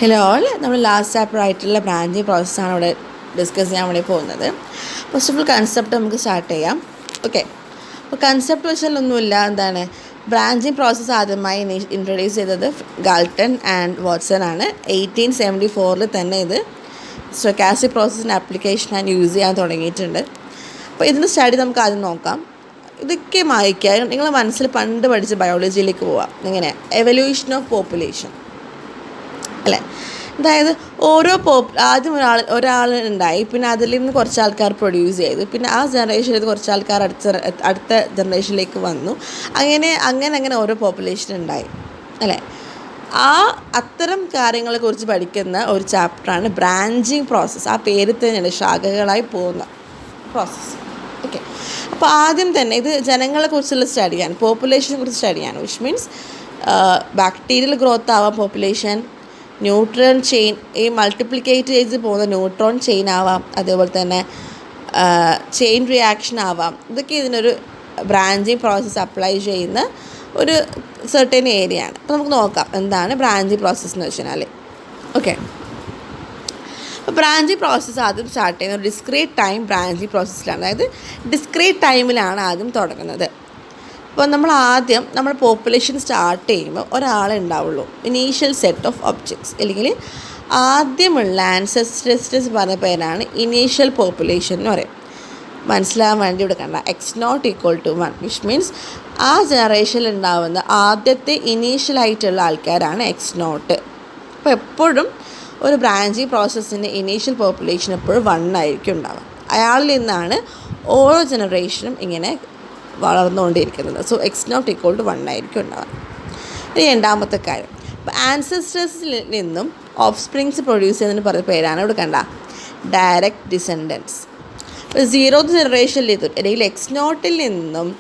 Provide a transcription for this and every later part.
Hello all, നമ്മൾ last chapter ആയിട്ടുള്ള branching പ്രോസസ്സാണ് ഇവിടെ ഡിസ്കസ് ചെയ്യാൻ വേണ്ടി പോകുന്നത്. ഫസ്റ്റ് ഓഫ് ഓൾ കൺസെപ്റ്റ് നമുക്ക് സ്റ്റാർട്ട് ചെയ്യാം. ഓക്കെ, അപ്പോൾ കൺസെപ്റ്റ് വെച്ചാലൊന്നുമില്ല, എന്താണ് ബ്രാഞ്ചിങ് പ്രോസസ്സ് ആദ്യമായി ഇൻട്രൊഡ്യൂസ് ചെയ്തത് ഗാൾട്ടൺ ആൻഡ് വാട്സൺ ആണ്. 1874 തന്നെ ഇത് സ്റ്റൊക്കാസ്റ്റിക് പ്രോസസ്സിൻ്റെ ആപ്ലിക്കേഷനായി യൂസ് ചെയ്യാൻ തുടങ്ങിയിട്ടുണ്ട്. അപ്പോൾ ഇതിൻ്റെ സ്റ്റഡി നമുക്ക് ആദ്യം നോക്കാം. ഇതൊക്കെ മായ്ക്കുക, നിങ്ങളെ മനസ്സിൽ പണ്ട് പഠിച്ച ബയോളജിയിലേക്ക് പോവാം. എങ്ങനെ എവല്യൂഷൻ ഓഫ് പോപ്പുലേഷൻ അല്ലേ, അതായത് ഓരോ ആദ്യം ഒരാൾ ഉണ്ടായി, പിന്നെ അതിൽ നിന്ന് കുറച്ച് ആൾക്കാർ പ്രൊഡ്യൂസ് ചെയ്തു, പിന്നെ ആ ജനറേഷനിൽ കുറച്ച് ആൾക്കാർ അടുത്ത ജനറേഷനിലേക്ക് വന്നു, അങ്ങനെ ഓരോ പോപ്പുലേഷൻ ഉണ്ടായി അല്ലേ. അത്തരം കാര്യങ്ങളെക്കുറിച്ച് പഠിക്കുന്ന ഒരു ചാപ്റ്ററാണ് ബ്രാഞ്ചിങ് പ്രോസസ്സ്. ആ പേര് തന്നെയാണ് ശാഖകളായി പോകുന്ന പ്രോസസ്സ്. ഓക്കെ, അപ്പോൾ ആദ്യം തന്നെ ഇത് ജനങ്ങളെക്കുറിച്ചുള്ള സ്റ്റഡിയാണ്, പോപ്പുലേഷനെ കുറിച്ച് സ്റ്റഡിയാണ്. വിച്ച് മീൻസ് ബാക്ടീരിയൽ ഗ്രോത്ത് ആവാം പോപ്പുലേഷൻ, ന്യൂട്രോൺ ചെയിൻ, ഈ മൾട്ടിപ്ലിക്കേറ്റ് ചെയ്ത് പോകുന്ന ന്യൂട്രോൺ ചെയിൻ ആവാം, അതേപോലെ തന്നെ ചെയിൻ റിയാക്ഷൻ ആവാം. ഇതൊക്കെ ഇതിനൊരു ബ്രാഞ്ചിങ് പ്രോസസ്സ് അപ്ലൈ ചെയ്യുന്ന ഒരു സെർട്ടൻ ഏരിയ ആണ്. അപ്പോൾ നമുക്ക് നോക്കാം എന്താണ് ബ്രാഞ്ചിങ് പ്രോസസ്സ് എന്ന് വെച്ചാൽ. ഓക്കെ, അപ്പോൾ ബ്രാഞ്ചിങ് പ്രോസസ്സ് ആദ്യം സ്റ്റാർട്ട് ചെയ്യുന്നത് ഡിസ്ക്രീറ്റ് ടൈം ബ്രാഞ്ചിങ് പ്രോസസ്സിലാണ്. അതായത് ഡിസ്ക്രീറ്റ് ടൈമിലാണ് ആദ്യം തുടങ്ങുന്നത്. അപ്പോൾ നമ്മൾ പോപ്പുലേഷൻ സ്റ്റാർട്ട് ചെയ്യുമ്പോൾ ഒരാളെ ഉണ്ടാവുള്ളൂ, ഇനീഷ്യൽ സെറ്റ് ഓഫ് ഒബ്ജക്ട്സ്, അല്ലെങ്കിൽ ആദ്യമുള്ള ആൻസെസ്റ്റേഴ്സ് പറഞ്ഞ പേരാണ് ഇനീഷ്യൽ പോപ്പുലേഷൻ എന്ന് പറയും. മനസ്സിലാകാൻ വേണ്ടി ഇവിടെ കണ്ട x≠1, വിച്ച് മീൻസ് ആ ജനറേഷനിൽ ഉണ്ടാവുന്ന ആദ്യത്തെ ഇനീഷ്യലായിട്ടുള്ള ആൾക്കാരാണ് x0. അപ്പോൾ എപ്പോഴും ഒരു ബ്രാഞ്ചിങ് പ്രോസസ്സിൻ്റെ ഇനീഷ്യൽ പോപ്പുലേഷൻ എപ്പോഴും 1 ആയിരിക്കും ഉണ്ടാവുക. അയാളിൽ നിന്നാണ് ഓരോ ജനറേഷനും ഇങ്ങനെ വളർന്നുകൊണ്ടിരിക്കുന്നത്. സോ x0=1 ആയിരിക്കും ഉണ്ടാവുക. ഇനി രണ്ടാമത്തെ കാര്യം, അപ്പോൾ ആൻസെസ്റ്റേഴ്സിൽ നിന്നും ഓഫ് സ്പ്രിങ്സ് പ്രൊഡ്യൂസ് ചെയ്യുന്നതിന് പറഞ്ഞ പേരാണ് ഇവിടെ കണ്ട ഡയറക്റ്റ് ഡിസെൻഡൻസ്. ഇപ്പോൾ 0th ജനറേഷനിൽ അല്ലെങ്കിൽ x0 നിന്നും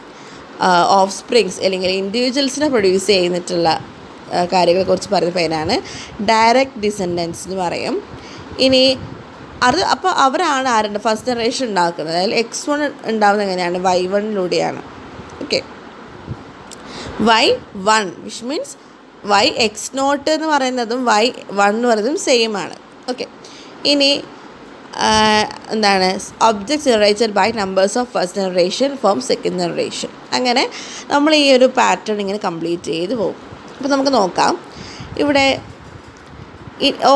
ഓഫ് സ്പ്രിങ്സ് അല്ലെങ്കിൽ ഇൻഡിവിജ്വൽസിനെ പ്രൊഡ്യൂസ് ചെയ്തിട്ടുള്ള കാര്യങ്ങളെക്കുറിച്ച് പറഞ്ഞ പേരാണ് ഡയറക്റ്റ് ഡിസെൻഡൻസ് എന്ന് പറയും. ഇനി അപ്പോൾ അവരാണ് ആരുടെ ഫസ്റ്റ് ജനറേഷൻ ഉണ്ടാക്കുന്നത്. അതായത് x1 ഉണ്ടാകുന്നത് എങ്ങനെയാണ്, y1-ലൂടെയാണ്. Okay, y1 which means x0 എന്ന് പറയുന്നതും y1 എന്ന് പറയുന്നതും സെയിം ആണ്. ഓക്കെ, ഇനി എന്താണ് object generated by numbers of first generation from second generation. അങ്ങനെ നമ്മൾ ഈ ഒരു പാറ്റേൺ ഇങ്ങനെ കംപ്ലീറ്റ് ചെയ്ത് പോകും. അപ്പോൾ നമുക്ക് നോക്കാം, ഇവിടെ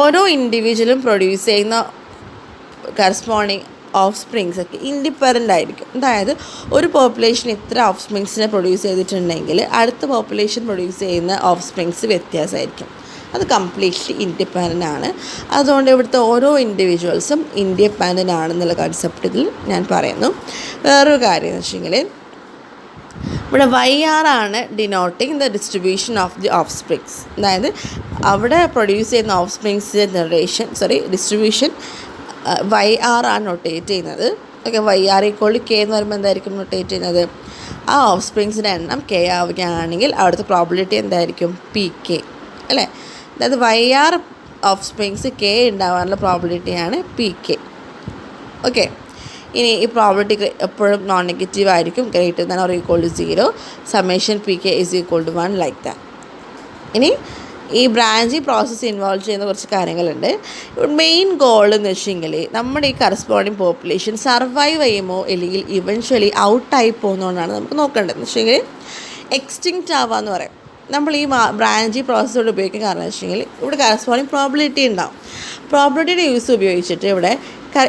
ഓരോ ഇൻഡിവിജ്വലും പ്രൊഡ്യൂസ് ചെയ്യുന്ന കറസ്പോണ്ടിങ് ഓഫ് സ്പ്രിങ്സ് ഒക്കെ ഇൻഡിപെൻഡൻ്റ് ആയിരിക്കും. അതായത് ഒരു പോപ്പുലേഷൻ ഇത്ര ഓഫ് സ്പ്രിങ്സിനെ പ്രൊഡ്യൂസ് ചെയ്തിട്ടുണ്ടെങ്കിൽ അടുത്ത പോപ്പുലേഷൻ പ്രൊഡ്യൂസ് ചെയ്യുന്ന ഓഫ് സ്പ്രിങ്സ് വ്യത്യാസമായിരിക്കും. അത് കംപ്ലീറ്റ്ലി ഇൻഡിപെൻഡൻ്റ് ആണ്. അതുകൊണ്ട് ഇവിടുത്തെ ഓരോ ഇൻഡിവിജ്വൽസും ഇൻഡിപെൻഡൻ്റ് ആണെന്നുള്ള കൺസെപ്റ്റ് ഇതിൽ ഞാൻ പറയുന്നു. വേറൊരു കാര്യം എന്ന് വെച്ചെങ്കിൽ ഇവിടെ YR ആണ് denoting the distribution of the of springs. അതായത് അവിടെ പ്രൊഡ്യൂസ് ചെയ്യുന്ന ഓഫ് സ്പ്രിങ്സിൻ്റെ ഡിസ്ട്രിബ്യൂഷൻ YR ആണ് നൊട്ടേറ്റ് ചെയ്യുന്നത്. ഓക്കെ, YR=K എന്ന് പറയുമ്പോൾ എന്തായിരിക്കും നൊട്ടേറ്റ് ചെയ്യുന്നത്, ആ ഓഫ് സ്പ്രിങ്സിൻ്റെ എണ്ണം K ആവുകയാണെങ്കിൽ അവിടുത്തെ പ്രോബിലിറ്റി എന്തായിരിക്കും, PK അല്ലേ. അതായത് YR ഓഫ് സ്പ്രിങ്സ് K ഉണ്ടാകാനുള്ള പ്രോബിലിറ്റിയാണ് PK. ഓക്കെ, ഇനി ഈ പ്രോബിലിറ്റി എപ്പോഴും നോൺ നെഗറ്റീവ് ആയിരിക്കും, >0, സമ്മേഷൻ PK=1 ലൈക്ക് ദാറ്റ്. ഇനി ഈ ബ്രാഞ്ചിങ് പ്രോസസ്സ് ഇൻവോൾവ് ചെയ്യുന്ന കുറച്ച് കാര്യങ്ങളുണ്ട്. മെയിൻ ഗോൾ എന്ന് വെച്ചെങ്കിൽ നമ്മുടെ ഈ കറസ്പോണ്ടിങ് പോപ്പുലേഷൻ സർവൈവ് ചെയ്യുമോ അല്ലെങ്കിൽ ഇവൻച്വലി ഔട്ടായി പോകുന്നതുകൊണ്ടാണ് നമുക്ക് നോക്കേണ്ടത്. എന്ന് വെച്ചെങ്കിൽ എക്സ്റ്റിങ്ക്റ്റ് ആവാന്ന് പറയും. നമ്മൾ ഈ ബ്രാഞ്ചിങ് പ്രോസസ്സോട് ഉപയോഗിക്കുന്ന കാരണം വെച്ചെങ്കിൽ ഇവിടെ കറസ്പോണ്ടിങ് പ്രോബിലിറ്റി ഉണ്ടാവും. പ്രോബിലിറ്റിയുടെ യൂസ് ഉപയോഗിച്ചിട്ട് ഇവിടെ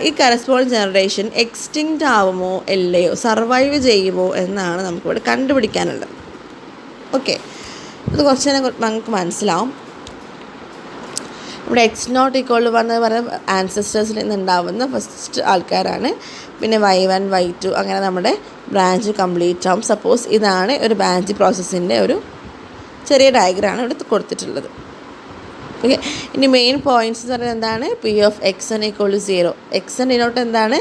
ഈ കറസ്പോണ്ടിങ് ജനറേഷൻ എക്സ്റ്റിങ്ക്റ്റ് ആവുമോ അല്ലയോ, സർവൈവ് ചെയ്യുമോ എന്നാണ് നമുക്കിവിടെ കണ്ടുപിടിക്കാനുള്ളത്. ഓക്കെ, അത് കുറച്ച് നേരം നമുക്ക് മനസ്സിലാവും. ഇവിടെ x0=1 എന്ന് പറയുന്ന ആൻസെസ്റ്റേഴ്സിൽ നിന്നുണ്ടാവുന്ന ഫസ്റ്റ് ആൾക്കാരാണ്. പിന്നെ y1 y2 അങ്ങനെ നമ്മുടെ ബ്രാഞ്ച് കംപ്ലീറ്റ് ആവും. സപ്പോസ് ഇതാണ് ഒരു ബ്രാഞ്ച് പ്രോസസ്സിൻ്റെ ഒരു ചെറിയ ഡയഗ്രാമാണ് ഇവിടെ കൊടുത്തിട്ടുള്ളത്. ഓക്കെ, ഇനി മെയിൻ പോയിൻറ്റ്സ് എന്ന് പറയുന്നത് എന്താണ്, P(x1)=0. x1 ഡിനോട്ട് എന്താണ്,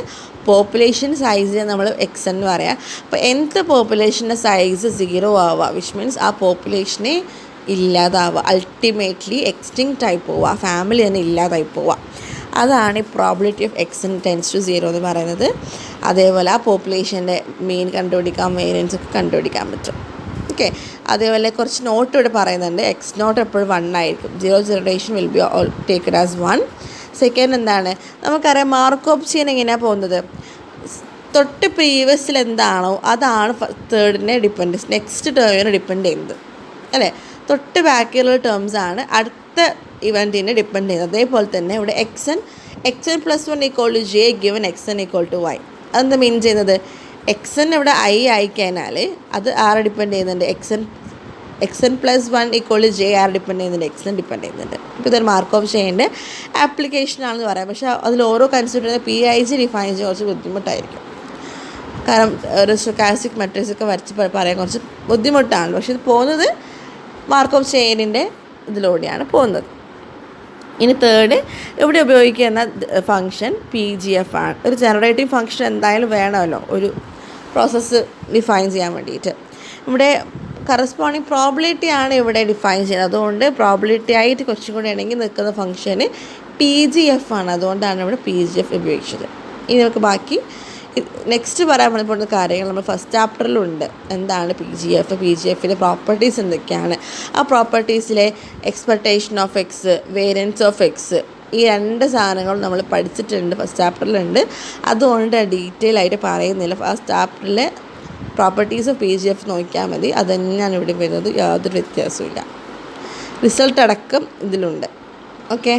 പോപ്പുലേഷൻ സൈസ് നമ്മൾ x എന്ന് പറയാം. അപ്പോൾ nth പോപ്പുലേഷൻ്റെ സൈസ് 0 ആവുക, വിച്ച് മീൻസ് ആ പോപ്പുലേഷനെ ഇല്ലാതാവുക, അൾട്ടിമേറ്റ്ലി എക്സ്റ്റിങ്ക്റ്റ് ആയി പോവുക, ആ ഫാമിലി തന്നെ ഇല്ലാതായി പോവുക. അതാണ് ഈ പ്രോബിലിറ്റി ഓഫ് x(0) എന്ന് പറയുന്നത്. അതേപോലെ ആ പോപ്പുലേഷൻ്റെ മീൻ കണ്ടുപിടിക്കാം, വേരിയൻസ് ഒക്കെ കണ്ടുപിടിക്കാൻ പറ്റും. ഓക്കെ, അതേപോലെ കുറച്ച് നോട്ട് ഇവിടെ പറയുന്നുണ്ട്. എക്സ് നോട്ട് എപ്പോഴും 1 ആയിരിക്കും. Zero generation will be taked as 1. Second എന്താണ്, നമുക്കറിയാം മാർക്കോപ്പ് ചെയിൻ എങ്ങനെയാണ് പോകുന്നത്, തൊട്ട് പ്രീവിയസിൽ എന്താണോ അതാണ് തേർഡിനെ നെക്സ്റ്റ് ടേമിനെ ഡിപ്പെൻഡ് ചെയ്യുന്നത് അല്ലേ. തൊട്ട് ബാക്കിയുള്ള ടേംസ് ആണ് അടുത്ത ഇവൻറ്റിനെ ഡിപ്പെൻഡ് ചെയ്യുന്നത്. അതേപോലെ തന്നെ ഇവിടെ x n plus 1 equal to j given x n equal to y. അതെന്താ മീൻ ചെയ്യുന്നത്, എക്സ് എൻ ഇവിടെ ഐ ആയിക്കഴിഞ്ഞാൽ അത് ആരെ ഡിപ്പെൻഡ് ചെയ്യുന്നുണ്ട്, x n plus 1 equal to j ആരെ ഡിപ്പെൻഡ് ചെയ്യുന്നുണ്ട്, എക്സ് എൻ ഡിപ്പെൻഡ് ചെയ്യുന്നുണ്ട്. ഇപ്പോൾ ഇതൊരു മാർക്കോപ്പ് ചെയിൻ്റെ ആപ്ലിക്കേഷനാണെന്ന് പറയാം. പക്ഷേ അതിൽ ഓരോ കൺസെപ്റ്റിനെ PIG ഡിഫൈൻ ചെയ്യാൻ കുറച്ച് ബുദ്ധിമുട്ടായിരിക്കും. കാരണം ഒരു സ്റ്റൊക്കാസ്റ്റിക് മെട്രിക്സ് ഒക്കെ വരച്ച് പറയാൻ കുറച്ച് ബുദ്ധിമുട്ടാണ്. പക്ഷെ ഇത് പോകുന്നത് മാർക്കോപ്പ് ചെയിനിൻ്റെ ഇതിലൂടെയാണ് പോകുന്നത്. ഇനി തേർഡ് ഇവിടെ ഉപയോഗിക്കുന്ന ഫംഗ്ഷൻ PGF ആണ്. ഒരു ജനറേറ്റിംഗ് ഫംഗ്ഷൻ എന്തായാലും വേണമല്ലോ ഒരു പ്രോസസ്സ് ഡിഫൈൻ ചെയ്യാൻ വേണ്ടിയിട്ട്. ഇവിടെ കറസ്പോണ്ടിങ് പ്രോബിലിറ്റി ആണ് ഇവിടെ ഡിഫൈൻ ചെയ്യുന്നത്. അതുകൊണ്ട് പ്രോബിലിറ്റി ആയിട്ട് കുറച്ചും കൂടി ഇണങ്ങി നിൽക്കുന്ന ഫംഗ്ഷന് PGF ആണ്. അതുകൊണ്ടാണ് ഇവിടെ PGF ഉപയോഗിച്ചത്. ഇനി നമുക്ക് ബാക്കി നെക്സ്റ്റ് പറയാൻ പോകുന്ന കാര്യങ്ങൾ നമ്മൾ ഫസ്റ്റ് ചാപ്റ്ററിലുണ്ട്. എന്താണ് PGFിലെ പ്രോപ്പർട്ടീസ് എന്തൊക്കെയാണ്, ആ പ്രോപ്പർട്ടീസിലെ expectation of x, variance of x, ഈ 2 സാധനങ്ങളും നമ്മൾ പഠിച്ചിട്ടുണ്ട്, ഫസ്റ്റ് ചാപ്റ്ററിലുണ്ട്. അതുകൊണ്ട് ഡീറ്റെയിൽ ആയിട്ട് പറയുന്നില്ല. ഫസ്റ്റ് ചാപ്റ്ററിലെ പ്രോപ്പർട്ടീസ് ഓഫ് PGF നോക്കിയാൽ മതി. അത് തന്നെയാണ് ഇവിടെ വരുന്നത്, യാതൊരു വ്യത്യാസമില്ല. റിസൾട്ട് അടക്കം ഇതിലുണ്ട്. ഓക്കെ.